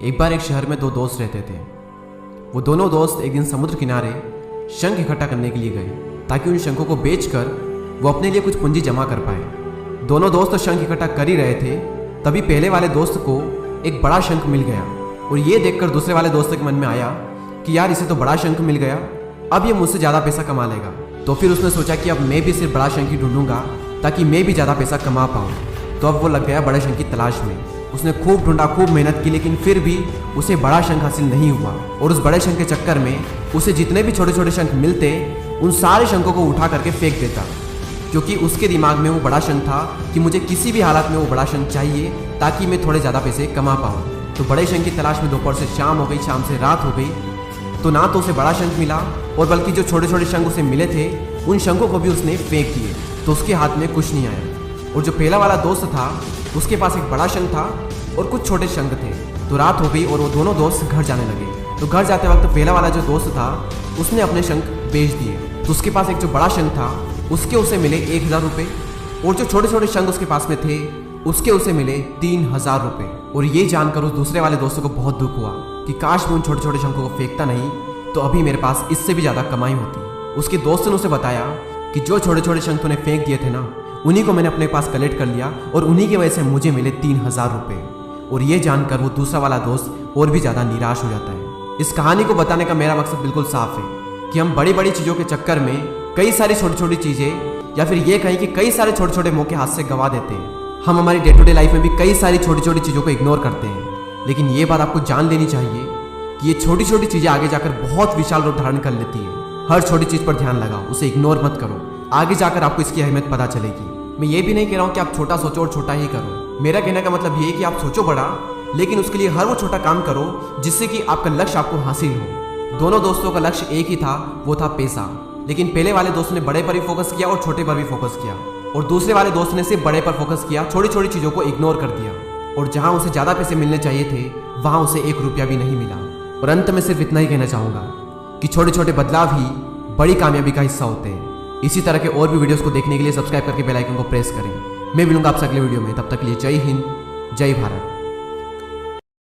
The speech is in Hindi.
एक बार एक शहर में दो दोस्त रहते थे। वो दोनों दोस्त एक दिन समुद्र किनारे शंख इकट्ठा करने के लिए गए ताकि उन शंखों को बेचकर वो अपने लिए कुछ पूंजी जमा कर पाए। दोनों दोस्त शंख इकट्ठा कर ही रहे थे, तभी पहले वाले दोस्त को एक बड़ा शंख मिल गया और ये देखकर दूसरे वाले दोस्त के मन में आया कि यार इसे तो बड़ा शंख मिल गया, अब ये मुझसे ज़्यादा पैसा कमा लेगा। तो फिर उसने सोचा कि अब मैं भी सिर्फ बड़ा शंख ही ढूंढूंगा ताकि मैं भी ज़्यादा पैसा कमा पाऊँ। तो अब वो लग गया बड़े शंख की तलाश में। उसने खूब ढूंढा, खूब मेहनत की, लेकिन फिर भी उसे बड़ा शंख हासिल नहीं हुआ। और उस बड़े शंख के चक्कर में उसे जितने भी छोटे छोटे शंख मिलते उन सारे शंखों को उठा करके फेंक देता, क्योंकि उसके दिमाग में वो बड़ा शंख था कि मुझे किसी भी हालत में वो बड़ा शंख चाहिए ताकि मैं थोड़े ज़्यादा पैसे कमा पाऊँ। तो बड़े शंख की तलाश में दोपहर से शाम हो गई, शाम से रात हो गई, तो ना तो उसे बड़ा शंख मिला और बल्कि जो छोटे छोटे शंख उसे मिले थे उन शंखों को भी उसने फेंक दिए, तो उसके हाथ में कुछ नहीं आया। और जो पहला वाला दोस्त था उसके पास एक बड़ा शंख था और कुछ छोटे शंख थे। तो रात हो गई और वो दोनों दोस्त घर जाने लगे। तो घर जाते वक्त पहला वाला जो दोस्त था उसने अपने शंख बेच दिए। तो उसके पास एक जो बड़ा शंख था उसके उसे मिले 1000 रुपये और जो छोटे छोटे शंख उसके पास में थे उसके उसे मिले 3000 रुपये। और ये जानकर उस दूसरे वाले दोस्तों को बहुत दुख हुआ कि काश मैं उन छोटे छोटे शंखों को फेंकता नहीं तो अभी मेरे पास इससे भी ज़्यादा कमाई होती। उसके दोस्त ने उसे बताया कि जो छोटे छोटे शंख तूने फेंक दिए थे ना, उन्हीं को मैंने अपने पास कलेक्ट कर लिया और उन्हीं की वजह से मुझे मिले 3000 रुपये। और ये जानकर वो दूसरा वाला दोस्त और भी ज़्यादा निराश हो जाता है। इस कहानी को बताने का मेरा मकसद बिल्कुल साफ है कि हम बड़ी बड़ी चीज़ों के चक्कर में कई सारी छोटी छोटी चीज़ें, या फिर ये कहें कि कई सारे छोटे छोटे मौके हाथ से गंवा देते हैं। हम हमारी डे टू डे लाइफ में भी कई सारी छोटी छोटी चीज़ों को इग्नोर करते हैं, लेकिन ये बात आपको जान लेनी चाहिए कि ये छोटी छोटी चीज़ें आगे जाकर बहुत विशाल रूप धारण कर लेती है। हर छोटी चीज़ पर ध्यान लगाओ, उसे इग्नोर मत करो, आगे जाकर आपको इसकी अहमियत पता चलेगी। मैं ये भी नहीं कह रहा हूँ कि आप छोटा सोचो और छोटा ही करो। मेरा कहने का मतलब ये है कि आप सोचो बड़ा, लेकिन उसके लिए हर वो छोटा काम करो जिससे कि आपका लक्ष्य आपको हासिल हो। दोनों दोस्तों का लक्ष्य एक ही था, वो था पैसा। लेकिन पहले वाले दोस्त ने बड़े पर भी फोकस किया और छोटे पर भी फोकस किया, और दूसरे वाले दोस्त ने सिर्फ बड़े पर फोकस किया, छोटी छोटी चीज़ों को इग्नोर कर दिया। और जहाँ उसे ज़्यादा पैसे मिलने चाहिए थे वहाँ उसे 1 रुपया भी नहीं मिला। और अंत में सिर्फ इतना ही कहना चाहूँगा कि छोटे छोटे बदलाव ही बड़ी कामयाबी का हिस्सा होते हैं। इसी तरह के और भी वीडियोस को देखने के लिए सब्सक्राइब करके बेल आइकन को प्रेस करें। मैं मिलूंगा आपसे अगले वीडियो में, तब तक के लिए जय हिंद, जय भारत।